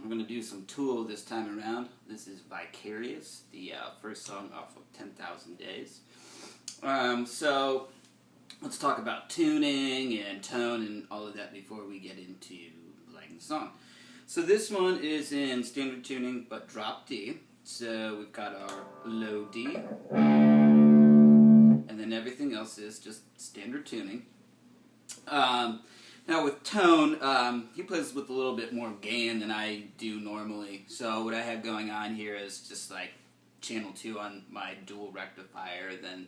We're going to do some Tool this time around. This is Vicarious, the first song off of 10,000 Days. So let's talk about tuning and tone and all of that before we get into playing the song. So this one is in standard tuning but drop D. So we've got our low D, and then everything else is just standard tuning. Now with tone, he plays with a little bit more gain than I do normally. So what I have going on here is just like channel 2 on my dual rectifier. Then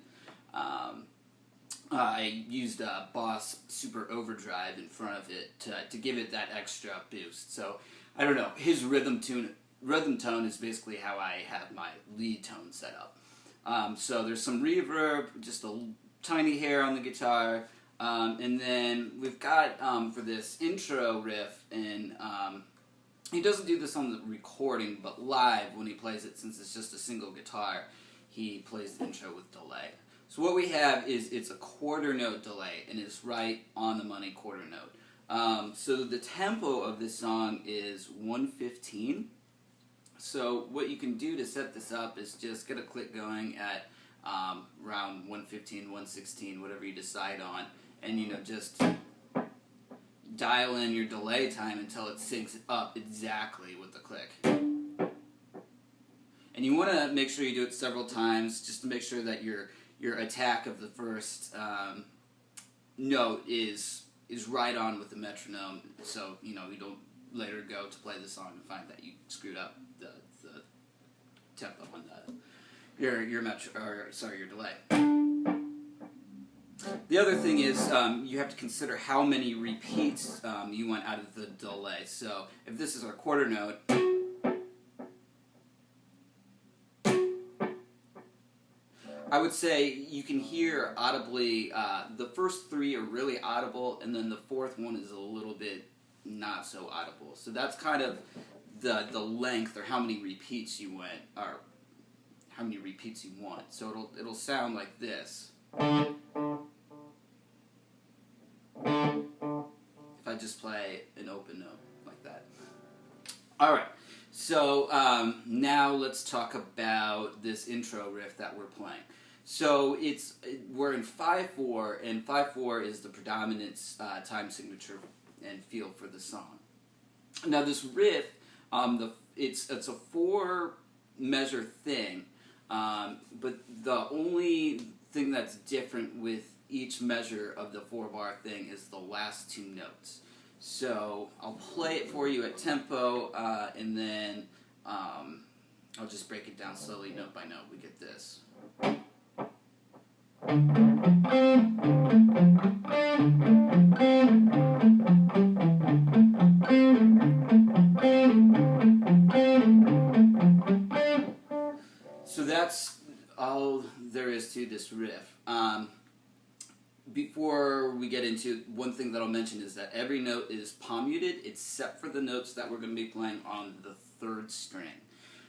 I used a Boss Super Overdrive in front of it to give it that extra boost. So I don't know, his rhythm tone is basically how I have my lead tone set up. So there's some reverb, just a tiny hair on the guitar. And then we've got, for this intro riff, and he doesn't do this on the recording, but live when he plays it, since it's just a single guitar, he plays the intro with delay. So what we have is, it's a quarter note delay, and it's right on the money quarter note. So the tempo of this song is 115. So what you can do to set this up is just get a click going at around 115, 116, whatever you decide on. And, you know, just dial in your delay time until it syncs up exactly with the click. And you want to make sure you do it several times, just to make sure that your attack of the first note is right on with the metronome, so, you know, you don't later go to play the song and find that you screwed up the tempo on your delay. The other thing is, you have to consider how many repeats you want out of the delay. So if this is our quarter note, I would say you can hear audibly, the first 3 are really audible, and then the 4th one is a little bit not so audible. So that's kind of the length, or how many repeats you want, or how many repeats you want. So it'll sound like this. If I just play an open note like that. Alright, so now let's talk about this intro riff that we're playing. So we're in 5/4, and 5/4 is the predominant time signature and feel for the song. Now this riff, it's a 4 measure thing, but the only thing that's different with each measure of the 4-bar thing is the last 2 notes. So I'll play it for you at tempo, and then I'll just break it down slowly note by note. We get this. So that's all there is to this riff. Before we get into one thing that I'll mention is that every note is palm muted, except for the notes that we're going to be playing on the 3rd string.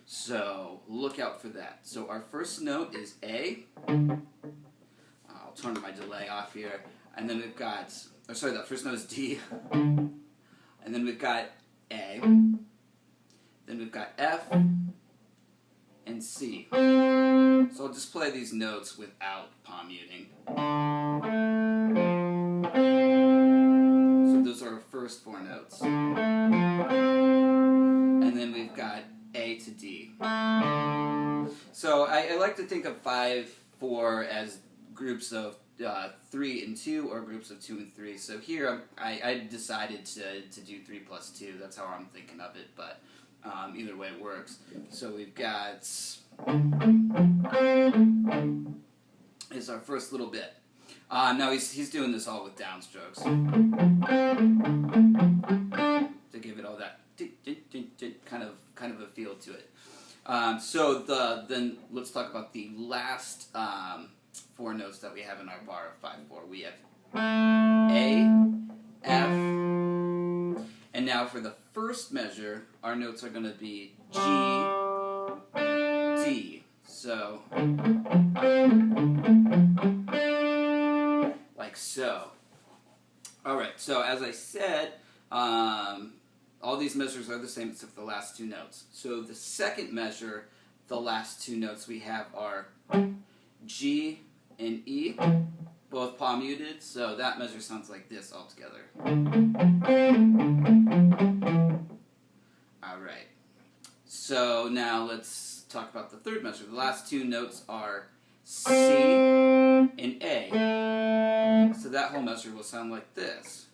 So look out for that. So our first note is A. I'll turn my delay off here. And then we've got, that first note is D. And then we've got A. Then we've got F and C. So I'll just play these notes without palm muting. So those are our first 4 notes. And then we've got A to D. So I like to think of 5/4 as groups of 3 and 2, or groups of 2 and 3. So here I decided to do 3 plus 2. That's how I'm thinking of it, but either way it works. So we've got is our first little bit. Now he's doing this all with downstrokes to give it all that kind of a feel to it. Then let's talk about the last four notes that we have in our bar of 5/4. We have A, F, and now for the first measure, our notes are going to be G, D. So, like so. Alright, so as I said, all these measures are the same except for the last two notes. So the second measure, the last two notes we have are G and E, both palm muted, so that measure sounds like this altogether. Alright, so now let's talk about the third measure. The last two notes are C and A. So that whole measure will sound like this.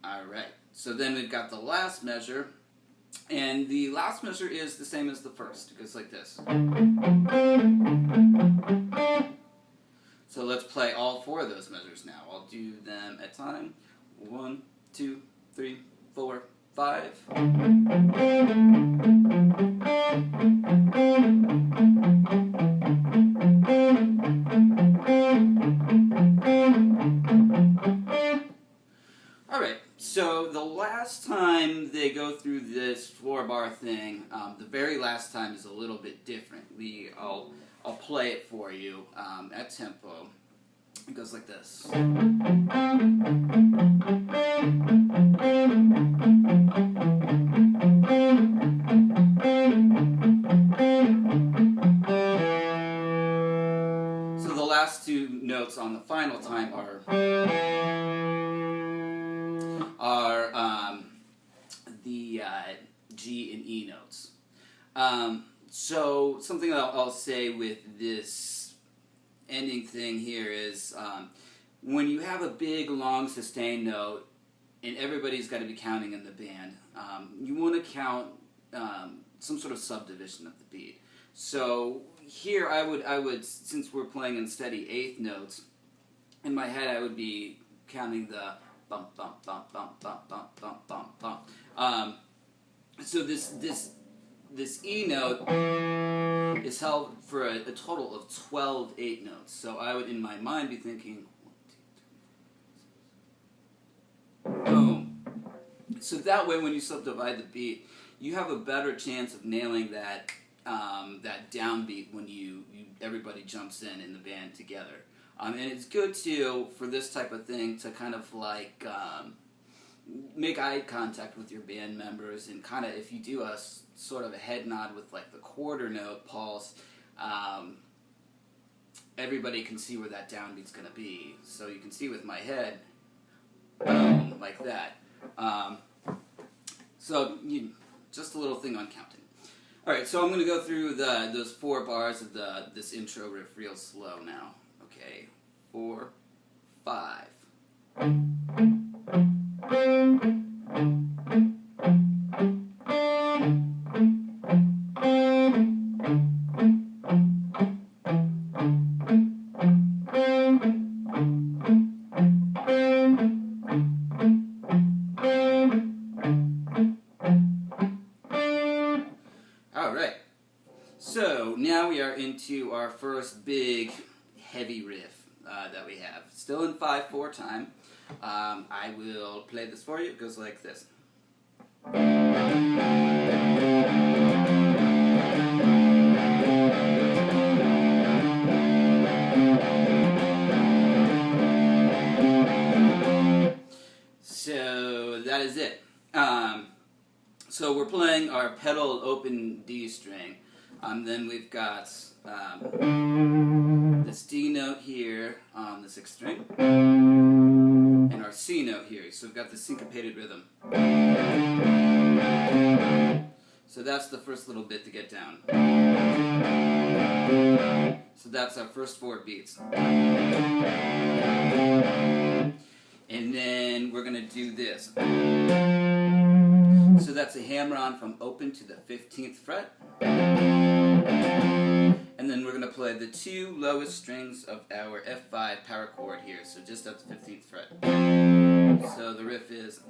Alright, so then we've got the last measure, and the last measure is the same as the first. It goes like this. So let's play all four of those measures now. I'll do them at time. 1, 2, 3, 4, 5. Alright, so the last time they go through this 4-bar thing, the very last time is a little bit different. I'll play it for you at tempo. It goes like this. So the last two notes on the final time are the G and E notes. So something I'll say with this ending thing here is when you have a big, long, sustained note, and everybody's got to be counting in the band, you want to count some sort of subdivision of the beat. So here I would, since we're playing in steady eighth notes, in my head I would be counting the bump, bump, bump, bump, bump, bump, bump, bump, bump. So this E note is held for a total of 12 eighth notes. So I would, in my mind, be thinking, 1, 2, 3, boom. So that way, when you subdivide the beat, you have a better chance of nailing that downbeat when everybody jumps in the band together. And it's good for this type of thing to kind of like make eye contact with your band members, and kind of, if you do a sort of a head nod with like the quarter note pulse, everybody can see where that downbeat's going to be. So you can see with my head, boom, like that. So just a little thing on counting. Alright, so I'm going to go through those 4 bars of this intro riff real slow now. Okay, 4, 5. Alright, so now we are into our first big heavy riff that we have. Still in 5/4 time. I will play this for you. It goes like this. So that is it. So we're playing our pedal open D string. Then we've got this D note here on the 6th string, and our C note here. So we've got the syncopated rhythm. So that's the first little bit to get down. So that's our first 4 beats. And then we're going to do this. So that's a hammer-on from open to the 15th fret. And then we're going to play the 2 lowest strings of our F5 power chord here, so just at the 15th fret. So the riff is...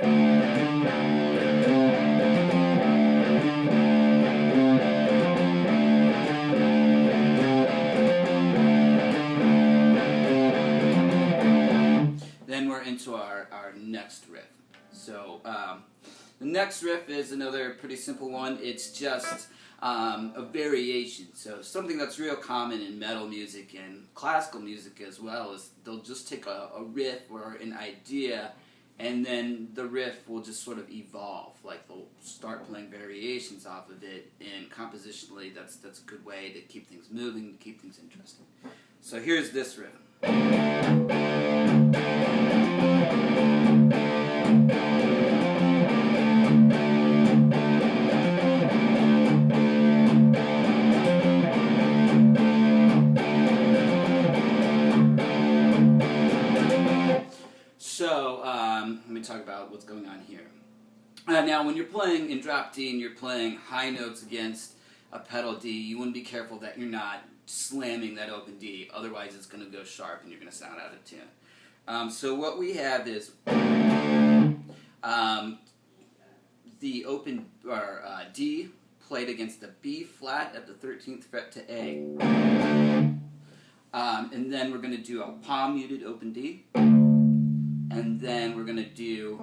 So the next riff is another pretty simple one. It's just a variation. So something that's real common in metal music and classical music as well is they'll just take a riff or an idea, and then the riff will just sort of evolve. Like they'll start playing variations off of it, and compositionally that's a good way to keep things moving, to keep things interesting. So here's this riff. So, let me talk about what's going on here. Now, when you're playing in drop D and you're playing high notes against a pedal D, you want to be careful that you're not slamming that open D, otherwise it's going to go sharp and you're going to sound out of tune. So what we have is the open D played against the B flat at the 13th fret to A. And then we're going to do a palm muted open D. And then we're going to do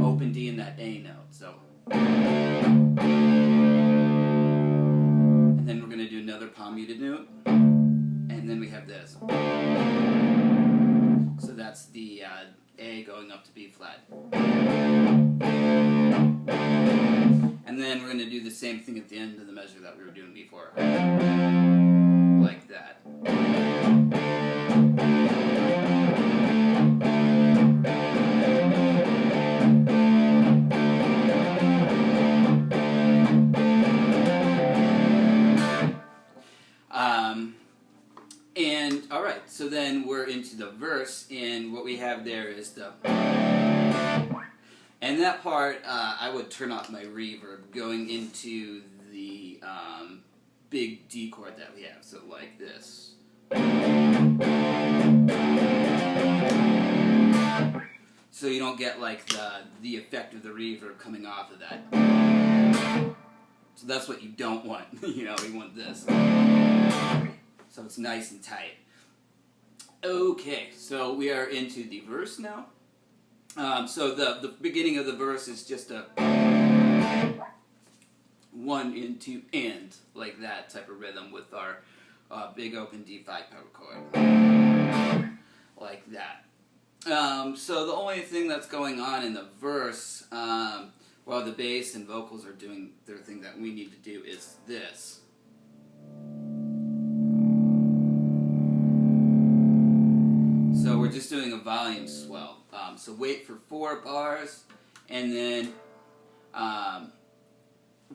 open D in that A note. So, and then we're going to do another palm muted note. And then we have this. So that's the A going up to B flat. And then we're going to do the same thing at the end of the measure that we were doing before. Like that. And alright, so then we're into the verse, and what we have there is the... And that part, I would turn off my reverb going into the big D chord that we have, so like this. So you don't get like the effect of the reverb coming off of that. So that's what you don't want, you know, you want this. So it's nice and tight. Okay, so we are into the verse now. So the beginning of the verse is just a 1 into and, like that type of rhythm with our big open D5 power chord. Like that. So the only thing that's going on in the verse, while the bass and vocals are doing their thing that we need to do, is this. So we're just doing a volume swell. So wait for 4 bars, and then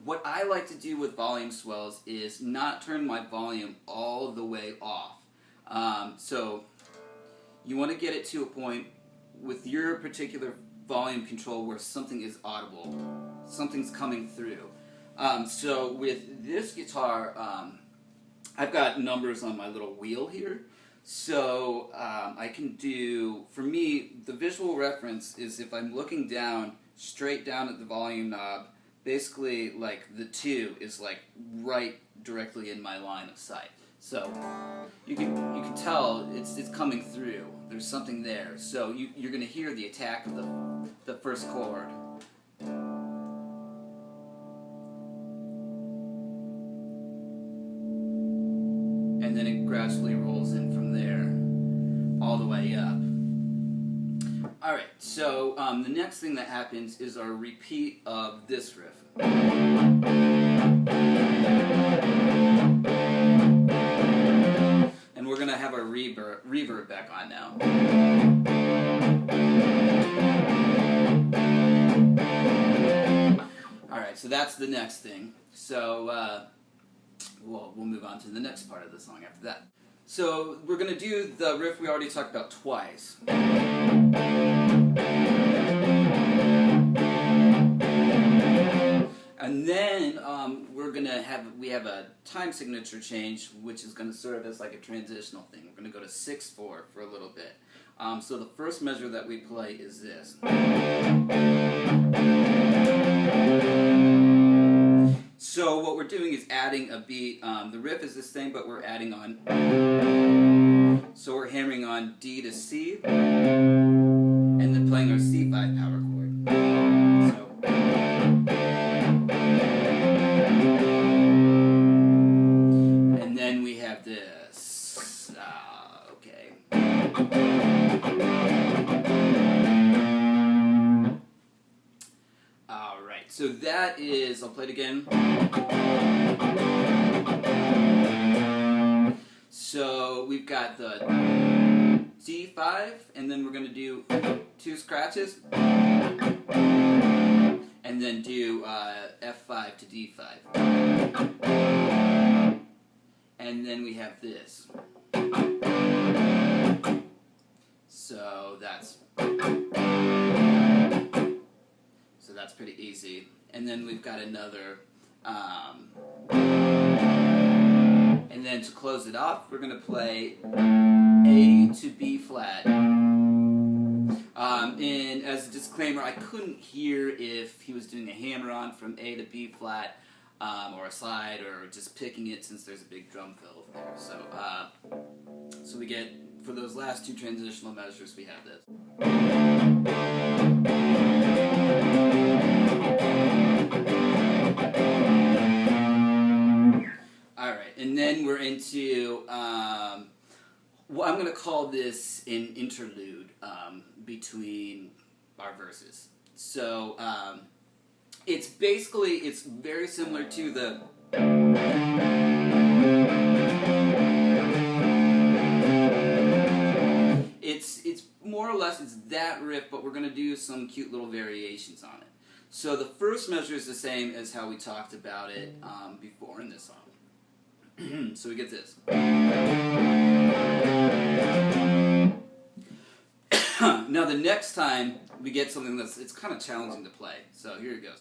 what I like to do with volume swells is not turn my volume all the way off. So you want to get it to a point with your particular volume control where something is audible, something's coming through. So with this guitar, I've got numbers on my little wheel here. So I can do, for me, the visual reference is if I'm looking down, straight down at the volume knob, basically like the 2 is like right directly in my line of sight. So you can tell it's coming through. There's something there. So you're going to hear the attack of the first chord. And then it gradually rolls in from there, all the way up. Alright, so the next thing that happens is our repeat of this riff. And we're going to have our reverb back on now. Alright, so that's the next thing. So, we'll move on to the next part of the song after that. So we're going to do the riff we already talked about twice. And then we have a time signature change, which is going to serve as like a transitional thing. We're going to go to 6/4 for a little bit. So the first measure that we play is this. So what we're doing is adding a beat. The riff is the same, but we're adding on. So we're hammering on D to C, and then playing our C5 power chord. So, and then we have this. Okay. All right. So that is. I'll play it again. So we've got the D5, and then we're going to do 2 scratches, and then do F5 to D5. And then we have this. So that's pretty easy. And then we've got another and then to close it off, we're going to play A to B flat. And as a disclaimer, I couldn't hear if he was doing a hammer-on from A to B flat, or a slide, or just picking it since there's a big drum fill there. So we get, for those last 2 transitional measures, we have this. And then we're into, well, I'm going to call this an interlude between our verses. So it's very similar to the... It's more or less, it's that riff, but we're going to do some cute little variations on it. So the first measure is the same as how we talked about it before in this song. So we get this. Now the next time we get something it's kind of challenging to play. So here it goes.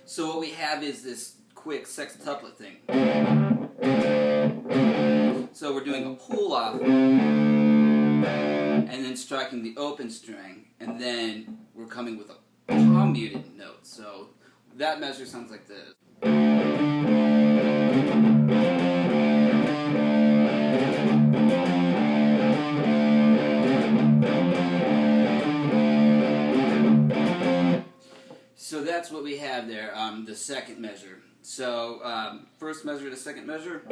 So what we have is this quick sextuplet thing. So we're doing a pull off and then striking the open string, and then we're coming with a palm muted note. So that measure sounds like this. So that's what we have there, the second measure. So first measure to second measure.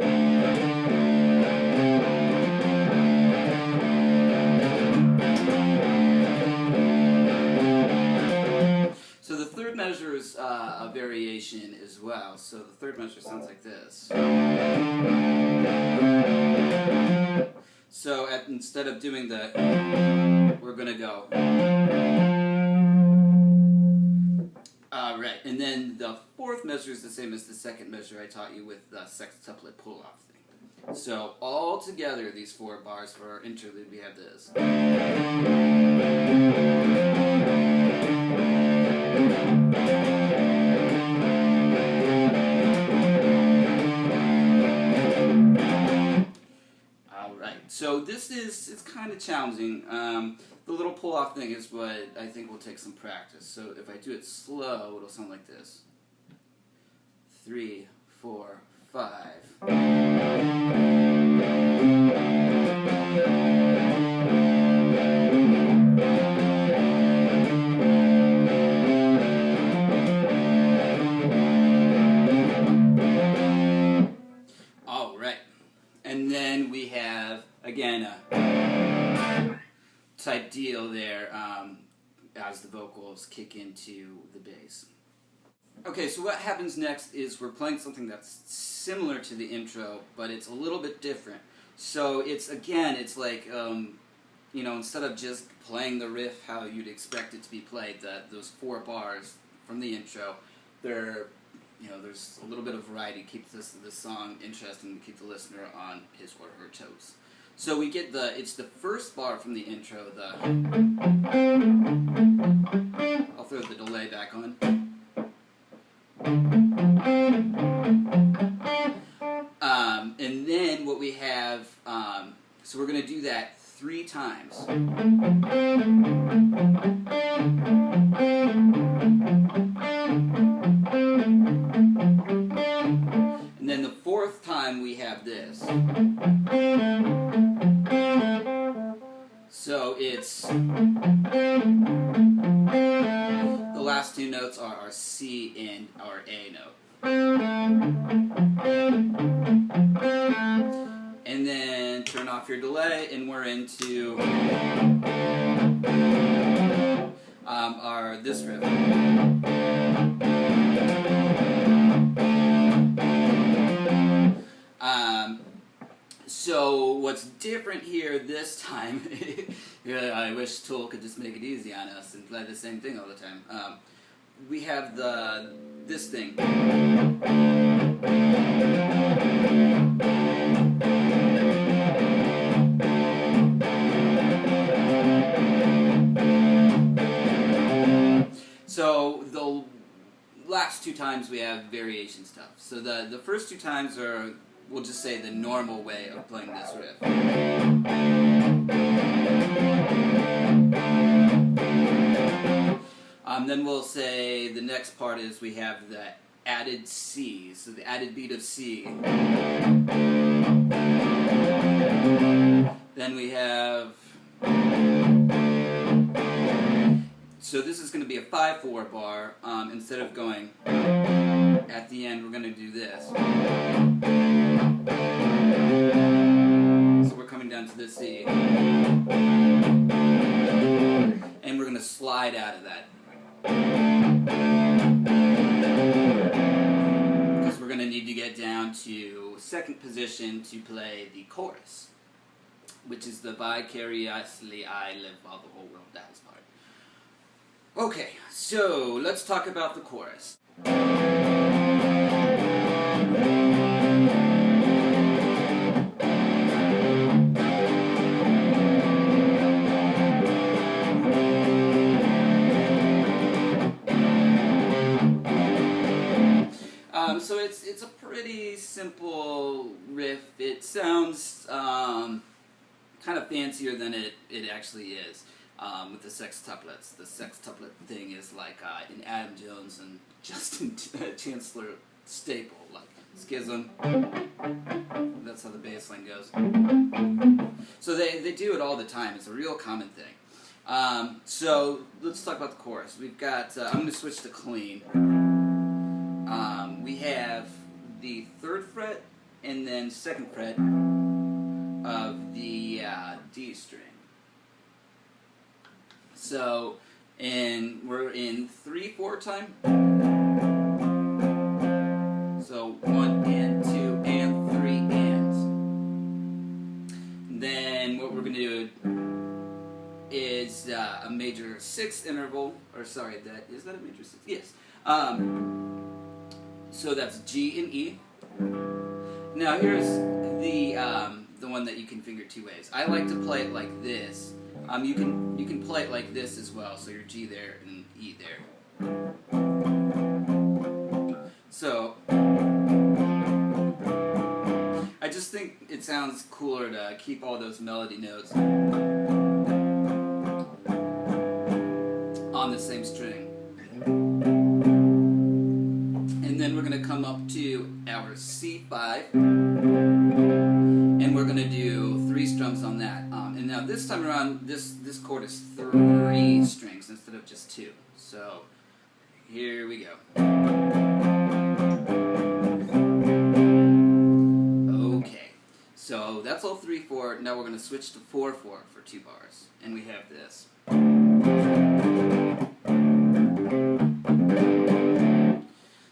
So the third measure is a variation as well. So the third measure sounds like this. So instead of doing the, we're going to go. Right, and then the fourth measure is the same as the second measure I taught you with the sextuplet pull-off thing. So all together, these 4 bars for our interlude, we have this. So this is, it's kind of challenging. The little pull-off thing is what I think will take some practice. So if I do it slow, it'll sound like this. 3, 4, 5. All right. And then we have, again, a type deal there as the vocals kick into the bass. Okay, so what happens next is we're playing something that's similar to the intro, but it's a little bit different. So it's like, you know, instead of just playing the riff how you'd expect it to be played, those 4 bars from the intro, there's a little bit of variety to keep this song interesting, to keep the listener on his or her toes. So we get it's the first bar from the intro, I'll throw the delay back on. And then what we have, so we're going to do that 3 times. And then the 4th time we have this. So it's notes are our C and our A note. And then turn off your delay, and we're into this riff. So what's different here this time, I wish Tool could just make it easy on us and play the same thing all the time. We have this thing. So the last two times we have variation stuff. So the first two times are, we'll just say, the normal way of playing this riff. Then we'll say the next part is we have the added C, so the added beat of C. Then we have, so this is going to be a 5/4 bar. Instead of going at the end, we're going to do this. So we're coming down to the C. And we're going to slide out of that. Because we're going to need to get down to second position to play the chorus, which is the Vicariously I live while the whole world dies part. Okay, so let's talk about the chorus. So it's a pretty simple riff. It sounds kind of fancier than it actually is with the sextuplets. The sextuplet thing is like an Adam Jones and Justin Chancellor staple, like schism. That's how the bass line goes. So they do it all the time. It's a real common thing. So let's talk about the chorus. We've got, I'm going to switch to clean. We have the 3rd fret and then 2nd fret of the D string. So, and we're in 3/4 time. So 1 and 2 and 3 and. Then what we're going to do is a major 6th interval, or sorry, is that a major 6th? Yes. So that's G and E. Now here's the one that you can finger 2 ways. I like to play it like this. You can play it like this as well. So your G there and E there. So I just think it sounds cooler to keep all those melody notes on the same string. And then we're going to come up to our C5, and we're going to do 3 strums on that. And now this time around, this chord is 3 strings instead of just 2. So here we go. Okay, so that's all 3/4. Now we're going to switch to 4/4 for 2 bars, and we have this.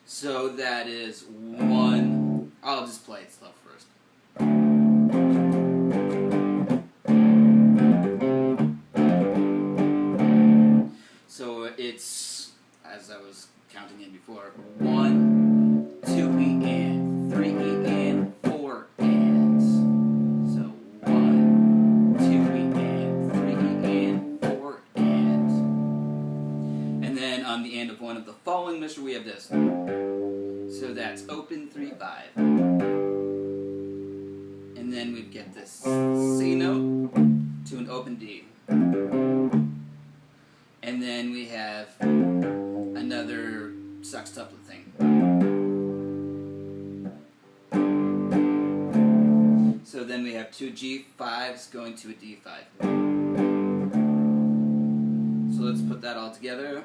So that is 1. I'll just play it slow first. So it's, as I was counting in before, 1, 2 E and 3 E and 4 ands. So 1, 2 E and 3 E and 4 ands. And then on the end of one of the following measure we have this. So that's open 3/5. And then we get this C note to an open D. And then we have another sextuplet thing. So then we have 2 G5s going to a D5. So let's put that all together.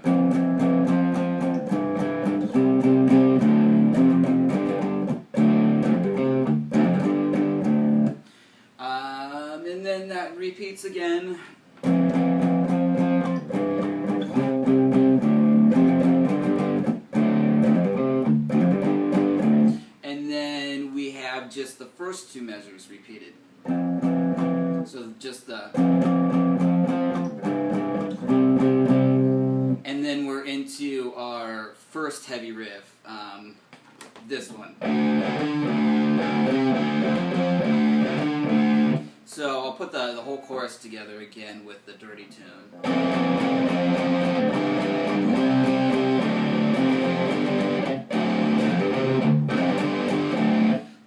first two measures repeated. So just the... And then we're into our first heavy riff, this one. So I'll put the whole chorus together again with the dirty tune.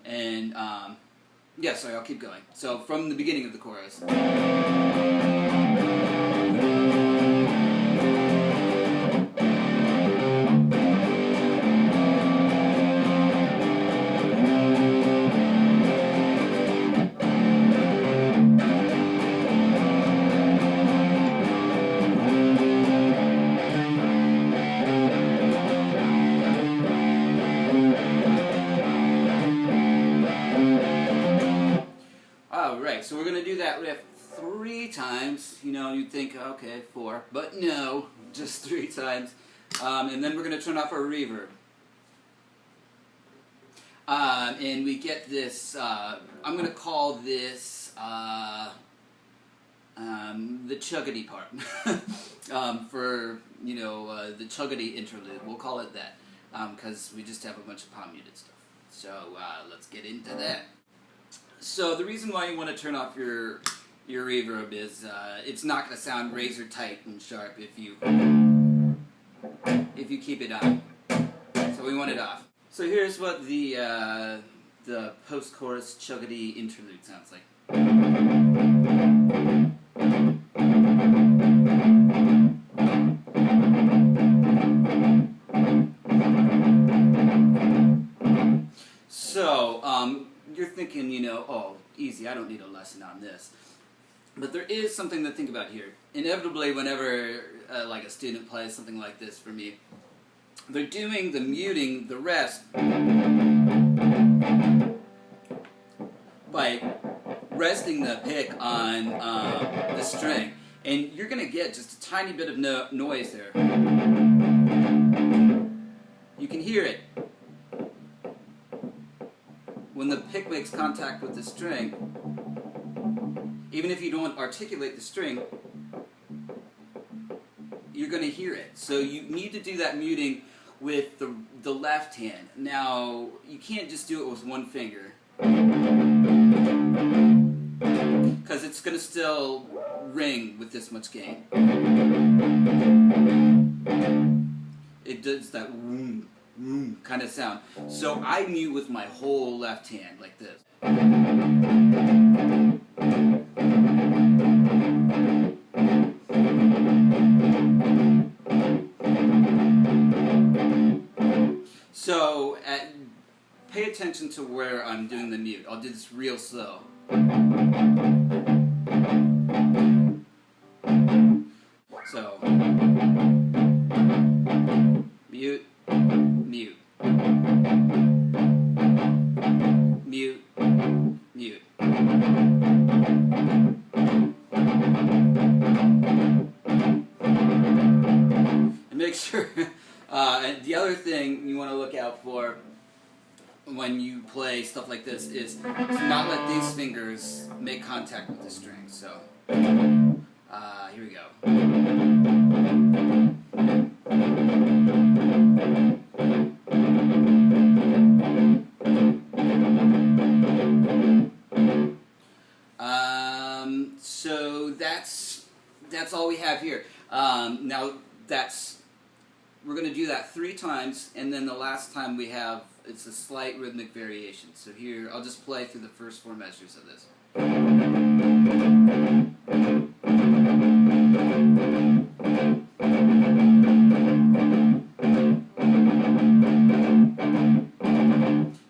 And, yeah, sorry, I'll keep going. So from the beginning of the chorus. Alright, so we're going to do that riff 3 times. You know, you'd think, okay, 4, but no, just 3 times. And then we're going to turn off our reverb. And we get this, I'm going to call this the chuggity part. For, you know, the chuggity interlude. We'll call it that. Because we just have a bunch of palm muted stuff. So let's get into that. So the reason why you want to turn off your reverb is it's not going to sound razor tight and sharp if you keep it on. So we want it off. So here's what the post-chorus chuggity interlude sounds like. So you're thinking, you know, oh, easy, I don't need a lesson on this. But there is something to think about here. Inevitably, whenever like a student plays something like this for me, they're doing the muting, the rest, by resting the pick on the string. And you're going to get just a tiny bit of noise there. You can hear it. When the pick makes contact with the string, even if you don't articulate the string, you're going to hear it. So you need to do that muting with the left hand. Now, you can't just do it with one finger, because it's going to still ring with this much gain. It does that kind of sound. So I mute with my whole left hand, like this. So pay attention to where I'm doing the mute. I'll do this real slow. So mute, mute, mute, mute. And make sure, and the other thing you want to look out for when you play stuff like this is to not let these fingers make contact with the string. So, here we go. So that's all we have here. Now we're going to do that 3 times, and then the last time we have, it's a slight rhythmic variation. So here, I'll just play through the first 4 measures of this.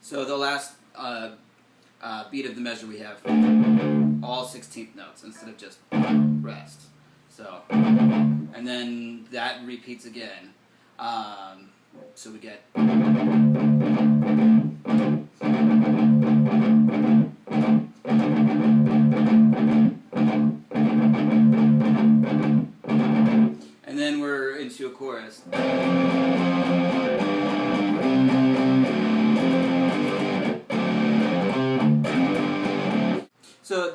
So the last beat of the measure we have all 16th notes instead of just rest. So, and then that repeats again. So we get. And then we're into a chorus. So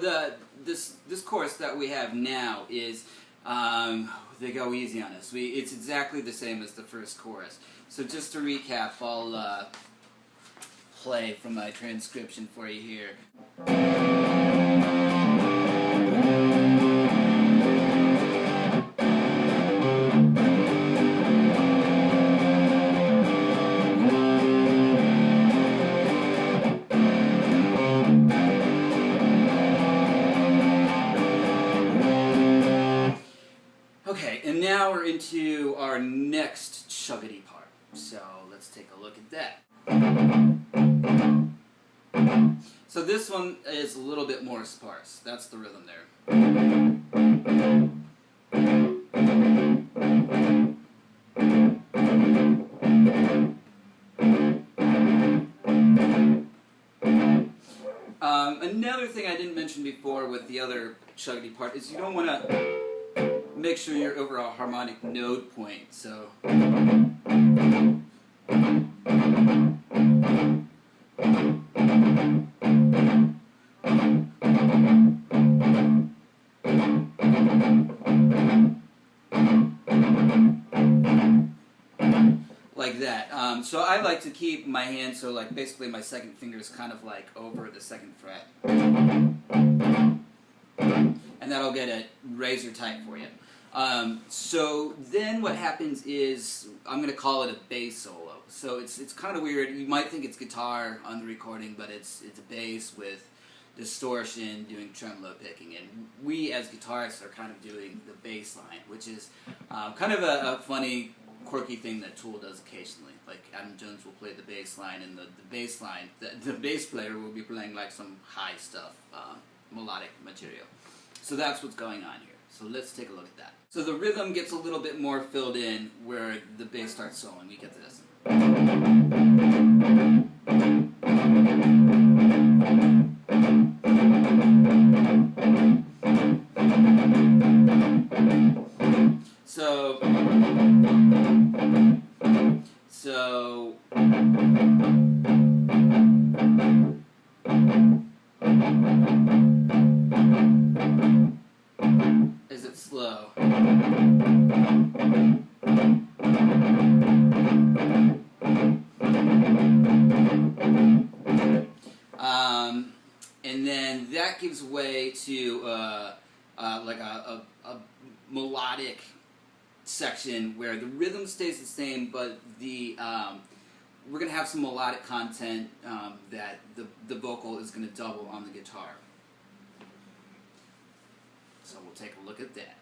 this chorus that we have now is they go easy on us. It's exactly the same as the first chorus. So just to recap, I'll play from my transcription for you here. Okay, and now we're into our next chuggity part. So let's take a look at that. So this one is a little bit more sparse. That's the rhythm there. Another thing I didn't mention before with the other chuggity part is you don't want to make sure your overall harmonic node point. So like that. So I like to keep my hand so like basically my second finger is kind of like over the second fret. And that'll get it razor tight for you. So then what happens is, I'm going to call it a bass solo. So it's kind of weird. You might think it's guitar on the recording, but it's a bass with distortion doing tremolo picking. And we as guitarists are kind of doing the bass line, which is kind of a funny, quirky thing that Tool does occasionally. Like Adam Jones will play the bass line, and the bass line, the bass player will be playing like some high stuff, melodic material. So that's what's going on here. So let's take a look at that. So the rhythm gets a little bit more filled in where the bass starts soloing. We get this. So is it slow? And then that gives way to like a melodic section where the rhythm stays the same, but the we're going to have some melodic content that the vocal is going to double on the guitar. So we'll take a look at that.